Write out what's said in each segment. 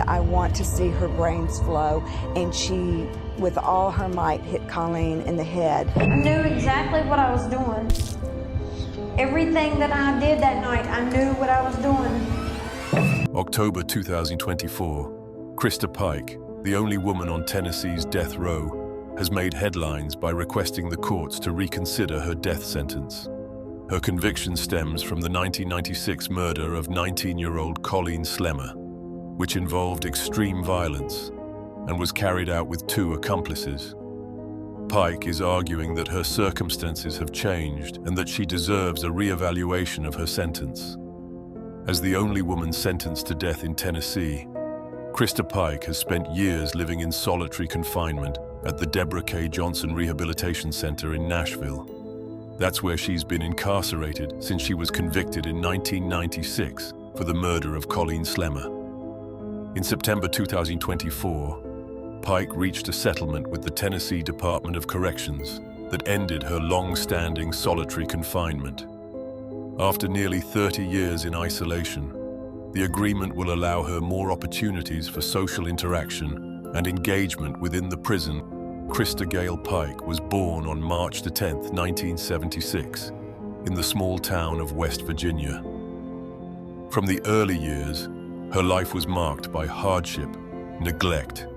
I want to see her brains flow. And she, with all her might, hit Colleen in the head. I knew exactly what I was doing. Everything that I did that night, I knew what I was doing. October 2024, Christa Pike, the only woman on Tennessee's death row, has made headlines by requesting the courts to reconsider her death sentence. Her conviction stems from the 1996 murder of 19-year-old Colleen Slemmer, which involved extreme violence and was carried out with 2 accomplices. Pike is arguing that her circumstances have changed and that she deserves a re-evaluation of her sentence. As the only woman sentenced to death in Tennessee, Christa Pike has spent years living in solitary confinement at the Deborah K. Johnson Rehabilitation Center in Nashville. That's where she's been incarcerated since she was convicted in 1996 for the murder of Colleen Slemmer. In September 2024, Pike reached a settlement with the Tennessee Department of Corrections that ended her long-standing solitary confinement. After nearly 30 years in isolation, the agreement will allow her more opportunities for social interaction and engagement within the prison. Christa Gale Pike was born on March 10, 1976, in the small town of West Virginia. From the early years, her life was marked by hardship, neglect,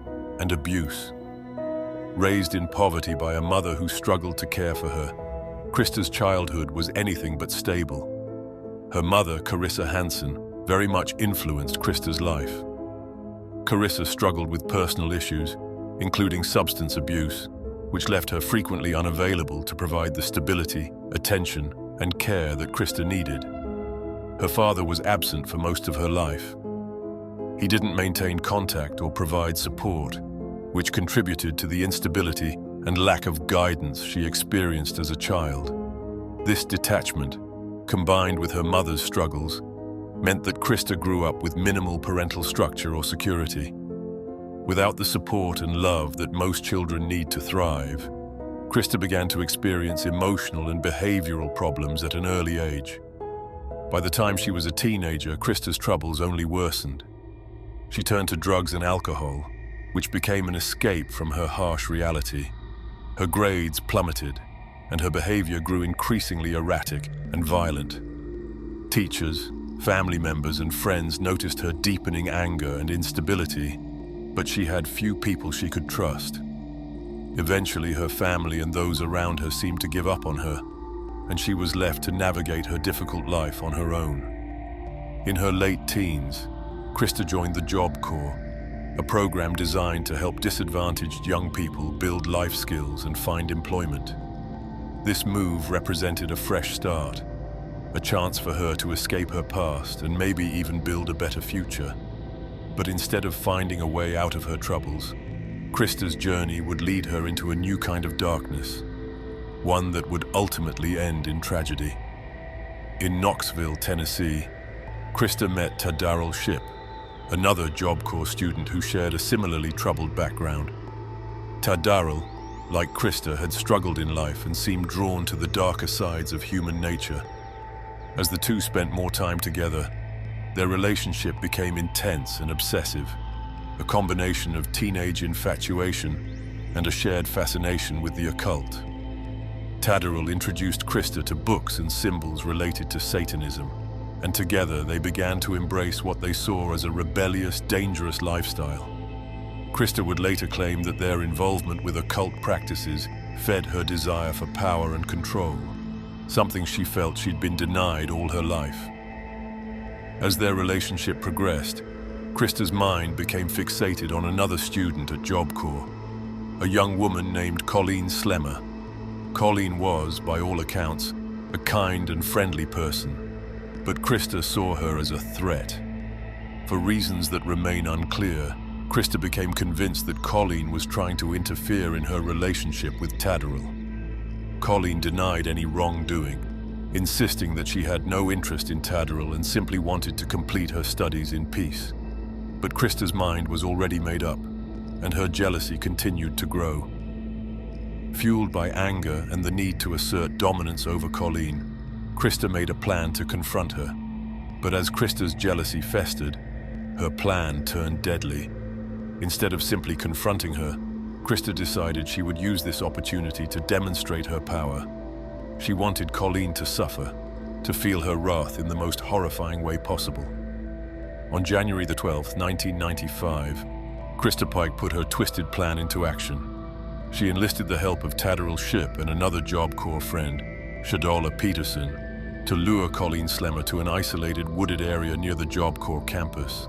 and abuse. Raised in poverty by a mother who struggled to care for her, Christa's childhood was anything but stable. Her mother, Carissa Hansen, very much influenced Christa's life. Carissa struggled with personal issues, including substance abuse, which left her frequently unavailable to provide the stability, attention, and care that Christa needed. Her father was absent for most of her life. He didn't maintain contact or provide support, which contributed to the instability and lack of guidance she experienced as a child. This detachment, combined with her mother's struggles, meant that Christa grew up with minimal parental structure or security. Without the support and love that most children need to thrive, Christa began to experience emotional and behavioral problems at an early age. By the time she was a teenager, Christa's troubles only worsened. She turned to drugs and alcohol, which became an escape from her harsh reality. Her grades plummeted, and her behavior grew increasingly erratic and violent. Teachers, family members, and friends noticed her deepening anger and instability, but she had few people she could trust. Eventually, her family and those around her seemed to give up on her, and she was left to navigate her difficult life on her own. In her late teens, Christa joined the Job Corps, a program designed to help disadvantaged young people build life skills and find employment. This move represented a fresh start, a chance for her to escape her past and maybe even build a better future. But instead of finding a way out of her troubles, Christa's journey would lead her into a new kind of darkness, one that would ultimately end in tragedy. In Knoxville, Tennessee, Christa met Tadarrell Shipp, another Job Corps student who shared a similarly troubled background. Tadarrell, like Christa, had struggled in life and seemed drawn to the darker sides of human nature. As the two spent more time together, their relationship became intense and obsessive, a combination of teenage infatuation and a shared fascination with the occult. Tadarrell introduced Christa to books and symbols related to Satanism, and together they began to embrace what they saw as a rebellious, dangerous lifestyle. Christa would later claim that their involvement with occult practices fed her desire for power and control, something she felt she'd been denied all her life. As their relationship progressed, Christa's mind became fixated on another student at Job Corps, a young woman named Colleen Slemmer. Colleen was, by all accounts, a kind and friendly person, but Christa saw her as a threat. For reasons that remain unclear, Christa became convinced that Colleen was trying to interfere in her relationship with Tadarrell. Colleen denied any wrongdoing, insisting that she had no interest in Tadarrell and simply wanted to complete her studies in peace. But Christa's mind was already made up, and her jealousy continued to grow. Fueled by anger and the need to assert dominance over Colleen, Christa made a plan to confront her. But as Christa's jealousy festered, her plan turned deadly. Instead of simply confronting her, Christa decided she would use this opportunity to demonstrate her power. She wanted Colleen to suffer, to feel her wrath in the most horrifying way possible. On January the 12th, 1995, Christa Pike put her twisted plan into action. She enlisted the help of Tadderell Shipp and another Job Corps friend, Shadola Peterson, to lure Colleen Slemmer to an isolated wooded area near the Job Corps campus.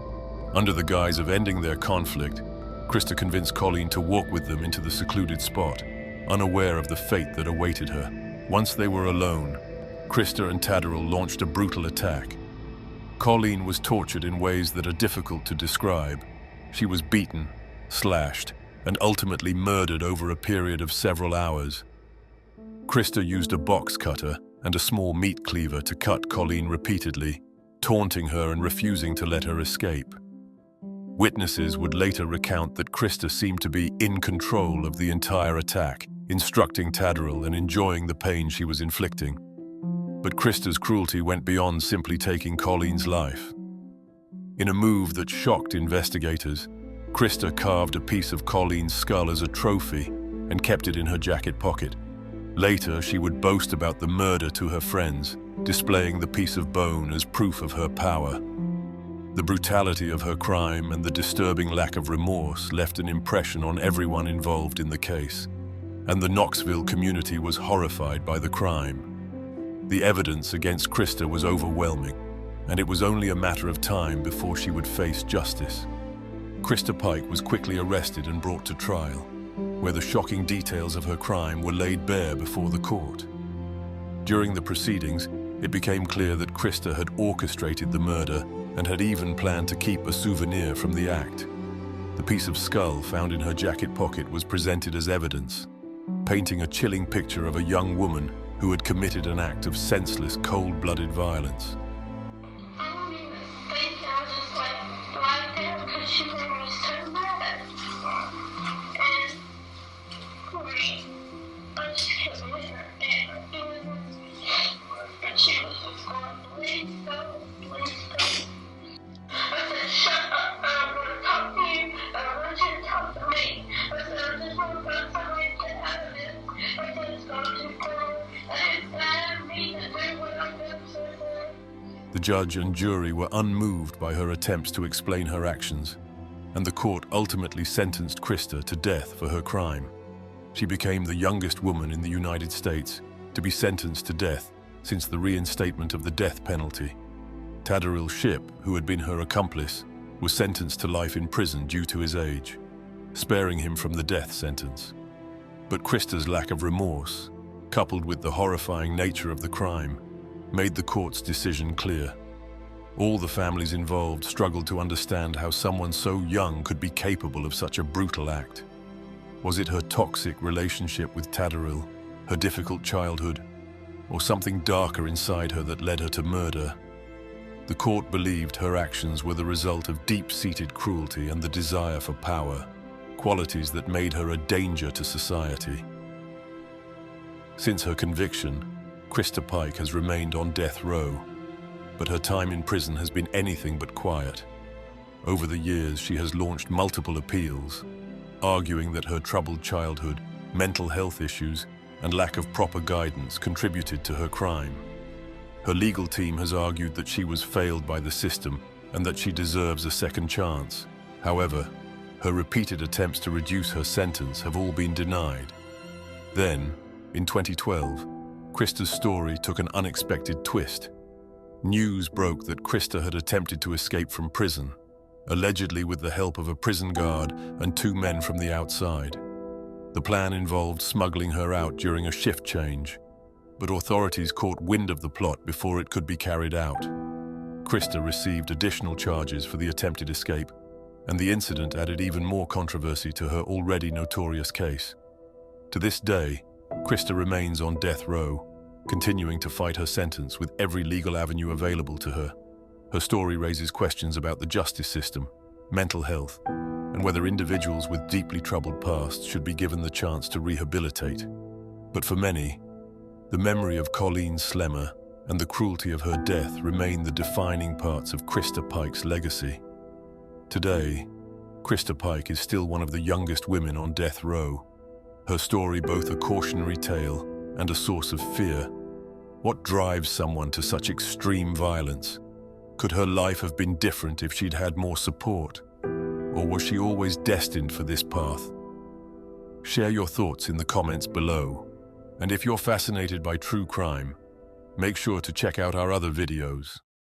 Under the guise of ending their conflict, Christa convinced Colleen to walk with them into the secluded spot, unaware of the fate that awaited her. Once they were alone, Christa and Tadderell launched a brutal attack. Colleen was tortured in ways that are difficult to describe. She was beaten, slashed, and ultimately murdered over a period of several hours. Christa used a box cutter and a small meat cleaver to cut Colleen repeatedly, taunting her and refusing to let her escape. Witnesses would later recount that Christa seemed to be in control of the entire attack, instructing Tadderell and enjoying the pain she was inflicting. But Christa's cruelty went beyond simply taking Colleen's life. In a move that shocked investigators, Christa carved a piece of Colleen's skull as a trophy and kept it in her jacket pocket. Later, she would boast about the murder to her friends, displaying the piece of bone as proof of her power. The brutality of her crime and the disturbing lack of remorse left an impression on everyone involved in the case, and the Knoxville community was horrified by the crime. The evidence against Christa was overwhelming, and it was only a matter of time before she would face justice. Christa Pike was quickly arrested and brought to trial, where the shocking details of her crime were laid bare before the court. During the proceedings, it became clear that Christa had orchestrated the murder and had even planned to keep a souvenir from the act. The piece of skull found in her jacket pocket was presented as evidence, painting a chilling picture of a young woman who had committed an act of senseless, cold-blooded violence. The judge and jury were unmoved by her attempts to explain her actions, and the court ultimately sentenced Christa to death for her crime. She became the youngest woman in the United States to be sentenced to death since the reinstatement of the death penalty. Tadderell Shipp, who had been her accomplice, was sentenced to life in prison due to his age, sparing him from the death sentence. But Christa's lack of remorse, coupled with the horrifying nature of the crime, made the court's decision clear. All the families involved struggled to understand how someone so young could be capable of such a brutal act. Was it her toxic relationship with Tadderell, her difficult childhood, or something darker inside her that led her to murder? The court believed her actions were the result of deep-seated cruelty and the desire for power, qualities that made her a danger to society. Since her conviction, Christa Pike has remained on death row, but her time in prison has been anything but quiet. Over the years, she has launched multiple appeals, arguing that her troubled childhood, mental health issues, and lack of proper guidance contributed to her crime. Her legal team has argued that she was failed by the system and that she deserves a second chance. However, her repeated attempts to reduce her sentence have all been denied. Then, in 2012, Christa's story took an unexpected twist. News broke that Christa had attempted to escape from prison, allegedly with the help of a prison guard and two men from the outside. The plan involved smuggling her out during a shift change, but authorities caught wind of the plot before it could be carried out. Christa received additional charges for the attempted escape, and the incident added even more controversy to her already notorious case. To this day, Christa remains on death row, continuing to fight her sentence with every legal avenue available to her. Her story raises questions about the justice system, mental health, and whether individuals with deeply troubled pasts should be given the chance to rehabilitate. But for many, the memory of Colleen Slemmer and the cruelty of her death remain the defining parts of Christa Pike's legacy. Today, Christa Pike is still one of the youngest women on death row. Her story both a cautionary tale and a source of fear. What drives someone to such extreme violence? Could her life have been different if she'd had more support? Or was she always destined for this path? Share your thoughts in the comments below. And if you're fascinated by true crime, make sure to check out our other videos.